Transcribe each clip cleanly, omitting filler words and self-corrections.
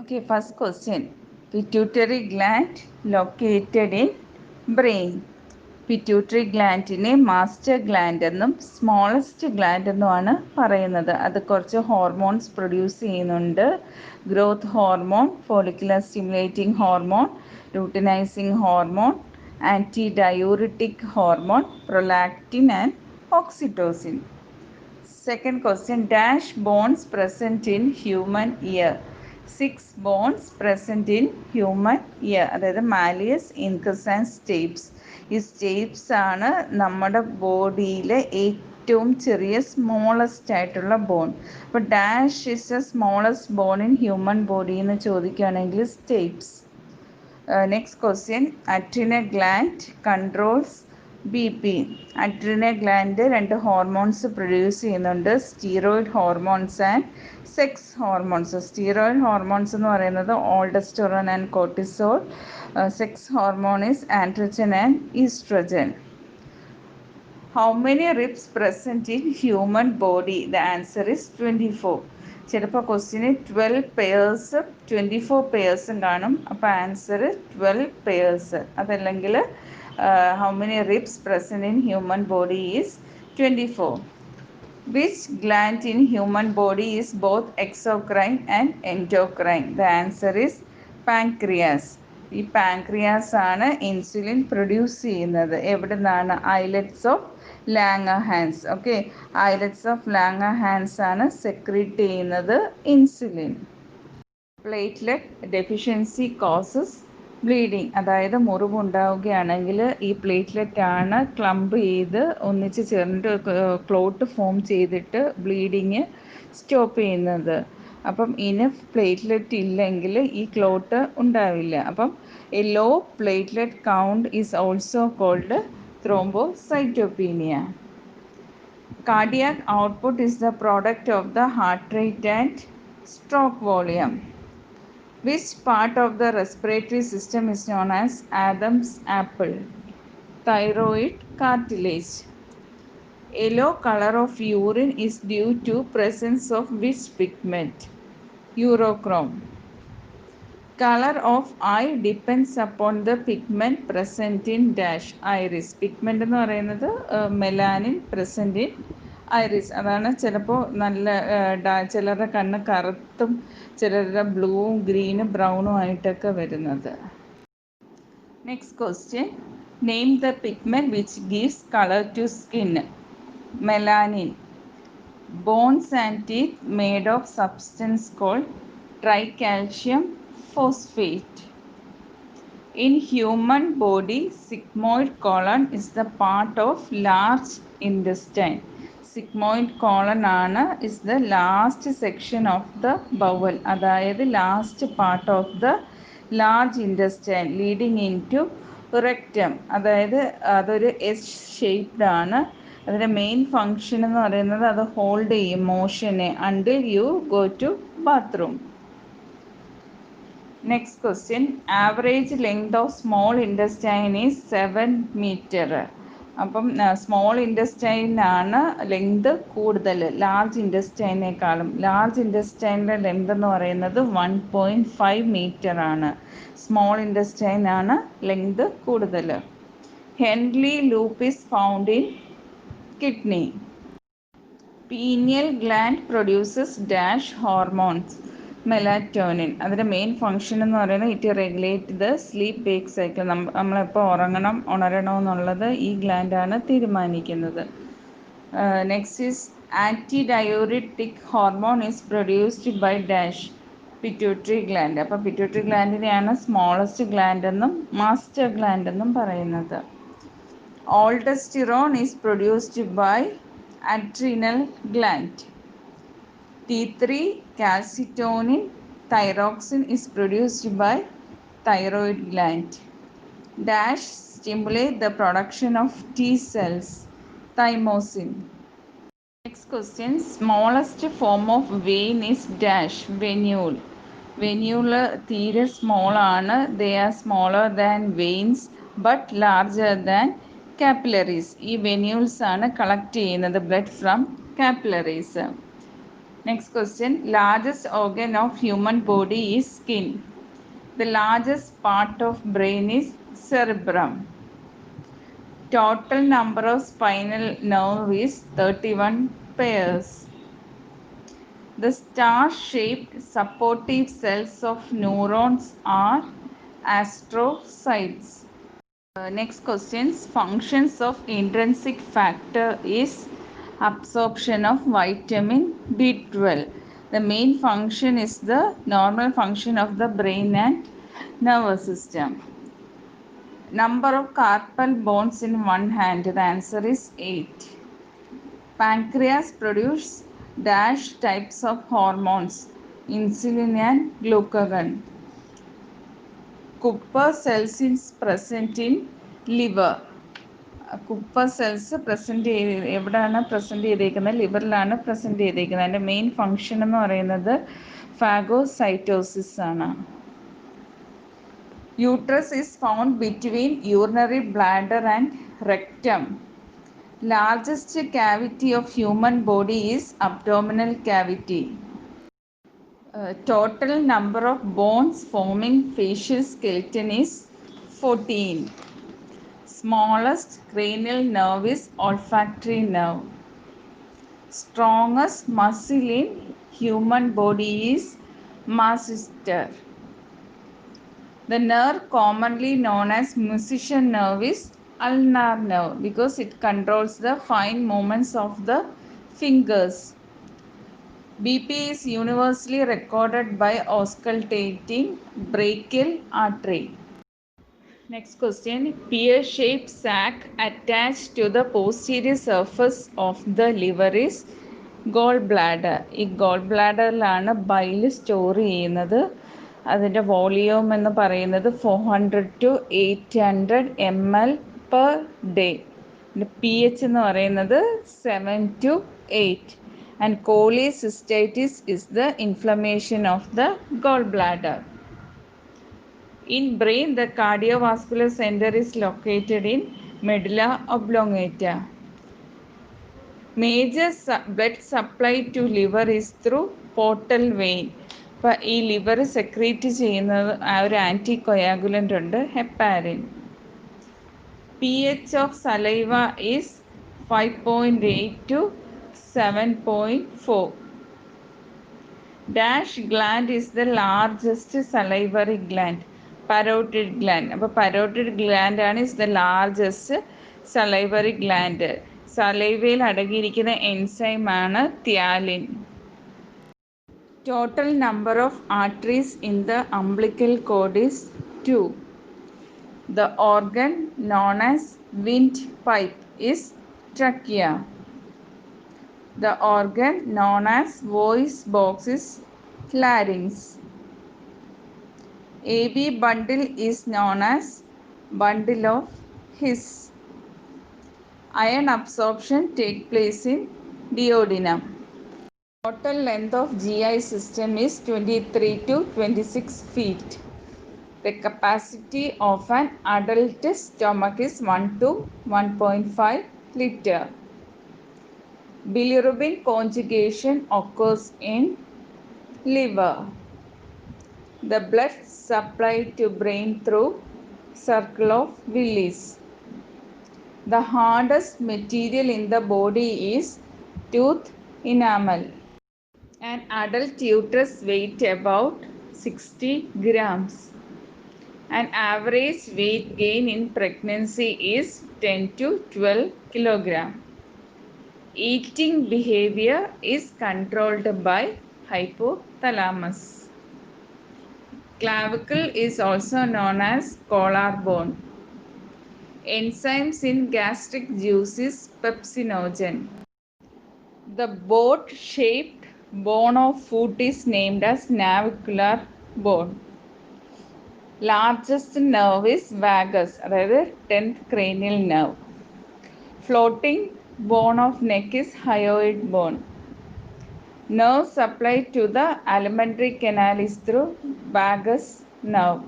Okay, first question. Pituitary gland located in brain. Pituitary ഗ്ലാൻഡിനെ master gland എന്നും smallest gland എന്നുമാണ് പറയുന്നത്. അത് കുറച്ച് ഹോർമോൺസ് പ്രൊഡ്യൂസ് ചെയ്യുന്നുണ്ട്. Growth hormone, follicular stimulating hormone, luteinizing hormone, anti diuretic hormone, prolactin and oxytocin. Second question, dash bones present in human ear. 6 bones present in human ear. അതായത് malleus, incus and സ്റ്റേപ്സ്. ഈ സ്റ്റേപ്സ് ആണ് നമ്മുടെ ബോഡിയിലെ ഏറ്റവും ചെറിയ smallest ആയിട്ടുള്ള bone. അപ്പോൾ dash is a smallest bone in human body എന്ന് ചോദിക്കുകയാണെങ്കിൽ stapes. Next question, adrenal gland controls B P. Adrenal gland 2 hormones produce ചെയ്യുന്നുണ്ട്, steroid hormones and sex hormones. Steroid hormones എന്ന് പറയുന്നത് aldosterone and cortisol. Sex hormone is androgen and oestrogen. How many ribs present in human body? The answer is 24. ചിലപ്പോൾ question 12 pairs 24 പെയേഴ്സും കാണും. അപ്പോൾ answer 12 pairs. അതല്ലെങ്കിൽ how many ribs present in human body is 24. Which gland in human body is both exocrine and endocrine? The answer is pancreas. ഈ pancreas ആണ് insulin produce ചെയ്യുന്നത്. എവിടെ നിന്നാണ്? Islets of Langerhans. Okay, islets of Langerhans ആണ് secrete ചെയ്യുന്നത് insulin. Platelet deficiency causes bleeding. അതായത് മുറിവുണ്ടാവുകയാണെങ്കിൽ ഈ പ്ലേറ്റ്ലെറ്റ് ആണ് ക്ലംപ് ചെയ്ത് ഒന്നിച്ച് ചേർന്നിട്ട് ക്ലോട്ട് ഫോം ചെയ്തിട്ട് ബ്ലീഡിങ് സ്റ്റോപ്പ് ചെയ്യുന്നത്. അപ്പം ഇനഫ് പ്ലേറ്റ്ലെറ്റ് ഇല്ലെങ്കിൽ ഈ ക്ലോട്ട് ഉണ്ടാവില്ല. അപ്പം a low platelet count is also called thrombocytopenia. Cardiac output is the product of the heart rate and stroke volume. Which part of the respiratory system is known as Adam's apple? Thyroid cartilage. Yellow color of urine is due to presence of which pigment? Urochrome. Color of eye depends upon the pigment present in dash iris. Pigment എന്ന് പറയുന്നത് melanin present in iris. അതാണ് ചിലപ്പോൾ നല്ല ചിലരുടെ കണ്ണ് കറുത്തും ചിലരുടെ ബ്ലൂവും ഗ്രീനും ബ്രൗണും ആയിട്ടൊക്കെ വരുന്നത്. Next question, name the pigment which gives colour to skin. Melanin. Bones and teeth made of substance called tricalcium phosphate. In human body, sigmoid colon is the part of large intestine. Sigmoid colon ആണ് is the last section of the bowel. അതായത് last part of the large intestine leading into rectum. അതായത് അതൊരു S shaped ആണ്. അതിൻ്റെ main function എന്ന് പറയുന്നത് അത് hold ചെയ്യും മോഷനെ until you go to bathroom. Next question, average length of small intestine is 7 meter. അപ്പം സ്മോൾ ഇൻറ്റസ്റ്റൈനാണ് ലെങ്ത് കൂടുതൽ ലാർജ് ഇൻറ്റസ്റ്റൈനേക്കാളും. ലാർജ് ഇൻറ്റസ്റ്റൈനിൻ്റെ ലെങ്ത് എന്ന് പറയുന്നത് 1.5 മീറ്റർ ആണ്. സ്മോൾ ഇൻറ്റസ്റ്റൈനാണ് ലെങ്ത് കൂടുതൽ. Henle loop is found in kidney. Pineal gland produces dash hormones. Melatonin. അതിൻ്റെ മെയിൻ ഫങ്ഷൻ എന്ന് പറയുന്നത് it regulate the sleep wake cycle. നമ്മളെപ്പോൾ ഉറങ്ങണം ഉണരണമെന്നുള്ളത് ഈ ഗ്ലാൻഡാണ് തീരുമാനിക്കുന്നത്. Next is anti diuretic hormone is produced by dash. Pituitary gland. അപ്പോൾ പിറ്റ്യൂട്ടറി ഗ്ലാൻഡിനെയാണ് സ്മോളസ്റ്റ് ഗ്ലാൻഡ് എന്നും മാസ്റ്റർ ഗ്ലാൻഡ് എന്നും പറയുന്നത്. Aldosterone is produced by adrenal gland. T3 calcitonin thyroxine is produced by thyroid gland. Dash stimulate the production of T cells. Thymosin. Next question, smallest form of vein is dash. Venule. Venule തീരെ small ആണ്. They are smaller than veins but larger than capillaries. ഈ venules ആണ് collect ചെയ്യുന്നത് blood from capillaries. Next question. Largest organ of human body is skin. The largest part of brain is cerebrum. Total number of spinal nerve is 31 pairs. The star-shaped supportive cells of neurons are astrocytes. Next questions. Functions of intrinsic factor is absorption of vitamin B12. The main function is the normal function of the brain and nervous system. Number of carpal bones in one hand. The answer is 8. Pancreas produces dash types of hormones, insulin and glucagon. Kupper cells is present in liver. Cooper cells എവിടെയാണ് present ചെയ്തേക്കുന്നത്? ലിവറിലാണ് present ചെയ്തേക്കുന്നത്. അതിൻ്റെ main function എന്ന് പറയുന്നത് phagocytosis ആണ്. Uterus is found between urinary bladder and rectum. Largest cavity of human body is abdominal cavity. Total number of bones forming facial skeleton is 14. Smallest cranial nerve is olfactory nerve. Strongest muscle in human body is masseter. The nerve commonly known as musician nerve is ulnar nerve because it controls the fine movements of the fingers. BP is universally recorded by auscultating brachial artery. Next question. Pear-shaped sac attached to the posterior surface of the liver is gallbladder. ഈ gallbladderലാണ് bile store ചെയ്യുന്നത്. അതിൻ്റെ volume എന്ന് പറയുന്നത് 400 to 800 ml per day. P H എന്ന് പറയുന്നത് 7 to 8. And cholecystitis is the inflammation of the gallbladder. In brain, the cardiovascular center is located in medulla oblongata. Major blood supply to liver is through portal vein. അപ്പോൾ ഈ liver secrete ചെയ്യുന്നത് ഒരു anti coagulant ഉണ്ട്, heparin. pH of saliva is 5.8 to 7.4. Dash gland is the largest salivary gland. Parotid gland. അപ്പോൾ parotid gland ആണ് is the largest salivary gland. സലൈവയിൽ അടങ്ങിയിരിക്കുന്ന enzyme ആണ് തിയാലിൻ. Total number of arteries in the umbilical cord is 2. The organ known as windpipe is trachea. The organ known as voice box is larynx. AB bundle is known as bundle of His. Iron absorption take place in duodenum. Total length of GI system is 23 to 26 feet. The capacity of an adult stomach is 1 to 1.5 liter. Bilirubin conjugation occurs in liver. The blood supplied to brain through circle of Willis. The hardest material in the body is tooth enamel. An adult uterus weighs about 60 grams. An average weight gain in pregnancy is 10 to 12 kilograms. Eating behavior is controlled by hypothalamus. Clavicle is also known as collar bone. Enzymes in gastric juice is pepsinogen. The boat-shaped bone of foot is named as navicular bone. Largest nerve is vagus, അതായത് 10th cranial nerve. Floating bone of neck is hyoid bone. Nerve supplied to the alimentary canal is through vagus nerve.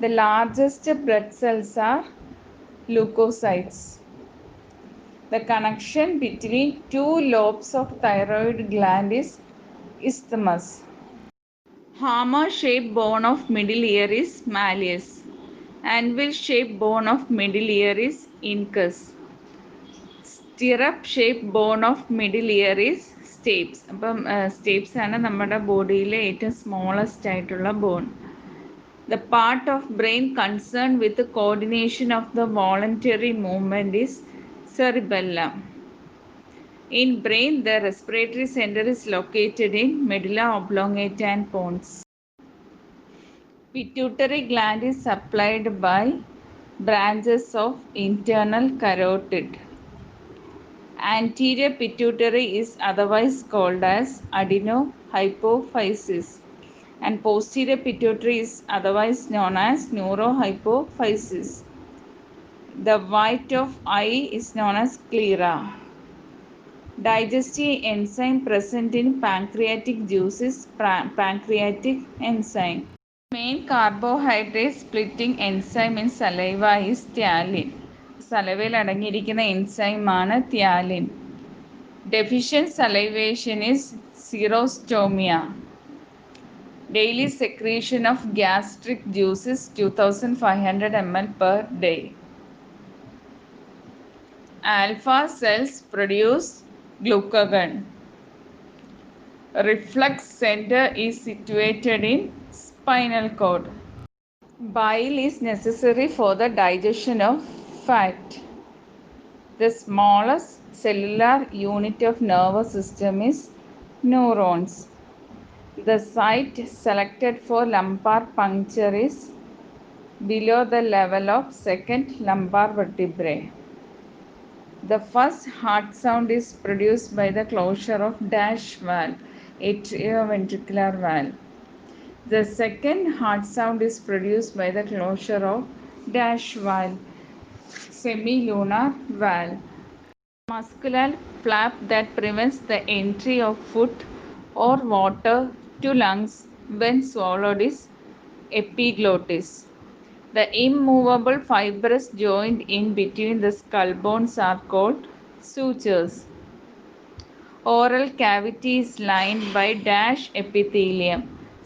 The largest blood cells are leukocytes. The connection between two lobes of thyroid gland is isthmus. Hammer-shaped bone of middle ear is malleus. Anvil-shaped bone of middle ear is incus. Stirrup-shaped bone of middle ear is stapes. അപ്പം stapes ആണ് നമ്മുടെ ബോഡിയിലെ ഏറ്റവും smallest ആയിട്ടുള്ള bone. The part of brain concerned with the coordination of the voluntary movement is cerebellum. In brain, the respiratory center is located in medulla oblongata and pons. Pituitary gland is supplied by branches of internal carotid. Anterior pituitary is otherwise called as adenohypophysis, and posterior pituitary is otherwise known as neurohypophysis. The white of eye is known as sclera. Digestive enzyme present in pancreatic juice is pancreatic enzyme. Main carbohydrate splitting enzyme in saliva is thialin. സലവയിൽ അടങ്ങിയിരിക്കുന്ന എൻസൈമാണ് thialin. Deficient salivation is xerostomia. Daily secretion of gastric juice is 2500 ml per day. Alpha cells produce glucagon. Reflex center is situated in spinal cord. Bile is necessary for the digestion of fat. The smallest cellular unit of nervous system is neurons. The site selected for lumbar puncture is below the level of second lumbar vertebrae. The first heart sound is produced by the closure of dash valve, atrioventricular valve. The second heart sound is produced by the closure of dash valve, semilunar valve. Muscular flap that prevents the entry of food or water to lungs when swallowed is epiglottis. The immovable fibrous joint in between the skull bones are called sutures. Oral cavity is lined by dash epithelium,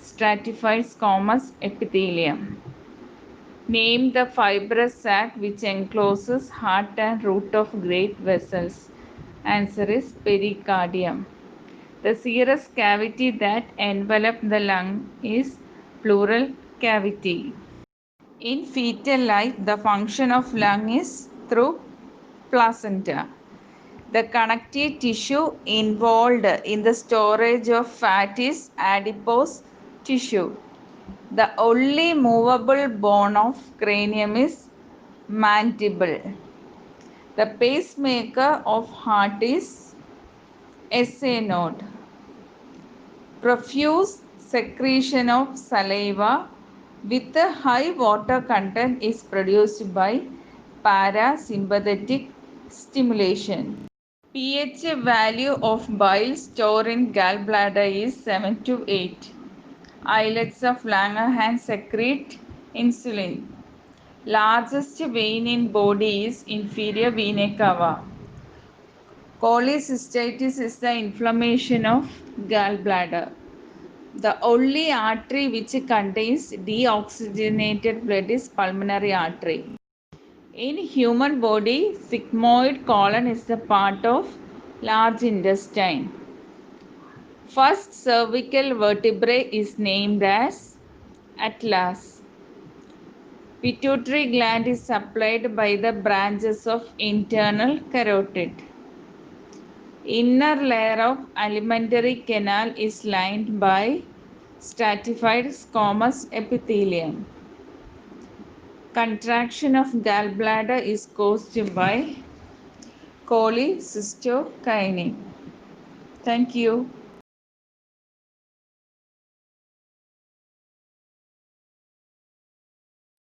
stratified squamous epithelium. Name the fibrous sac which encloses heart and root of great vessels. Answer is pericardium. The serous cavity that envelops the lung is pleural cavity. In fetal life, the function of lung is through placenta. The connective tissue involved in the storage of fat is adipose tissue. The only movable bone of cranium is mandible. The pacemaker of heart is SA node. Profuse secretion of saliva with a high water content is produced by parasympathetic stimulation. pH value of bile stored in gallbladder is 7 to 8. Islets of Langerhans secrete insulin. Largest vein in body is inferior vena cava. Cholecystitis is the inflammation of gallbladder. The only artery which contains deoxygenated blood is pulmonary artery. In human body, sigmoid colon is the part of large intestine. First cervical vertebrae is named as atlas. Pituitary gland is supplied by the branches of internal carotid. Inner layer of alimentary canal is lined by stratified squamous epithelium. Contraction of gallbladder is caused by cholecystokinin. Thank you.